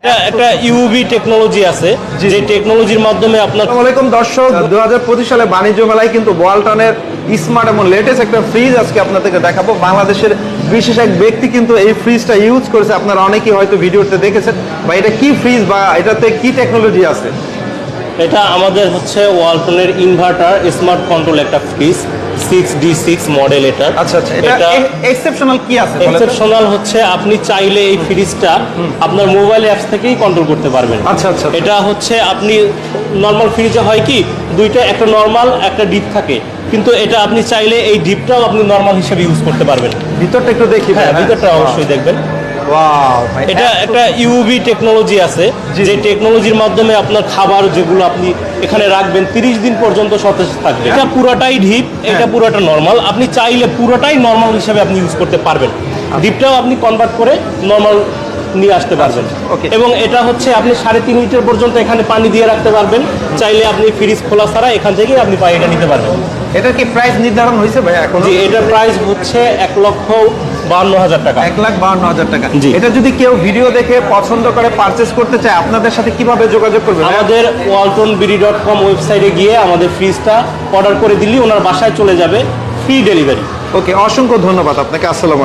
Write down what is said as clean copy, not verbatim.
একটা UV technology আছে যে টেকনোলজির মাধ্যমে আপনার আসসালামু আলাইকুম দর্শক, 2025 সালে বাণিজ্য মেলায় কিন্তু ওয়ালটনের স্মার্ট এবং লেটেস্ট একটা ফ্রিজ আজকে আপনাদেরকে দেখাবো। বাংলাদেশের বিশেষ এক ব্যক্তি কিন্তু এই ফ্রিজটা ইউজ করেছে, আপনারা অনেকেই হয়তো ভিডিওতে দেখেছেন। বা এটা কি ফ্রিজ বা এটাতে কি টেকনোলজি আছে? এটা আমাদের হচ্ছে ওয়ালটনের ইনভার্টার স্মার্ট কন্ট্রোল একটা ফ্রিজ 6D6 মডেল। এটা আচ্ছা আচ্ছা, এটা এক্সেপশনাল কি আছে? এক্সেপশনাল হচ্ছে আপনি চাইলে এই ফ্রিজটা আপনার মোবাইল অ্যাপস থেকেই কন্ট্রোল করতে পারবেন। আচ্ছা আচ্ছা, এটা হচ্ছে আপনি নর্মাল ফ্রিজে হয় কি দুইটা, একটা নর্মাল একটা ডিপ থাকে, কিন্তু এটা আপনি চাইলে এই ডিপটাও আপনি নর্মাল হিসেবে ইউজ করতে পারবেন। ভিতরটা একটু দেখি। হ্যাঁ, ভিতরটা অবশ্যই দেখবেন। ওয়াও ভাই, এটা একটা ইউভি টেকনোলজি আছে যে টেকনোলজির মাধ্যমে আপনার খাবার যেগুলো আপনি এখানে রাখবেন 30 দিন পর্যন্ত সতেজ থাকবে। এটা পুরোটাই ডিপ, এটা পুরোটা নরমাল। আপনি চাইলে পুরোটাই নরমাল হিসেবে আপনি ইউজ করতে পারবেন। ডিপটাও আপনি কনভার্ট করে নরমাল নিয়ে আসতে পারবেন। ওকে। এবং এটা হচ্ছে আপনি 3.5 লিটার পর্যন্ত এখানে পানি দিয়ে রাখতে পারবেন। চাইলে আপনি ফ্রিজ খোলা ছাড়া এখান থেকেই আপনি পানিটা নিতে পারবেন। এটা কি প্রাইস নির্ধারণ হয়েছে ভাই এখন? জি, এটার প্রাইস হচ্ছে 1,52,000 টাকা। 1,52,000 টাকা। জি। এটা যদি কেউ ভিডিও দেখে পছন্দ করে পারচেজ করতে চায়, আপনাদের সাথে কিভাবে যোগাযোগ করবে? আমাদের waltonbiri.com ওয়েবসাইটে গিয়ে আমাদের ফ্রিজটা অর্ডার করে দিলেই ওনার বাসায় চলে যাবে, ফ্রি ডেলিভারি। ওকে, অসংখ্য ধন্যবাদ আপনাকে। আসসালামু আলাইকুম।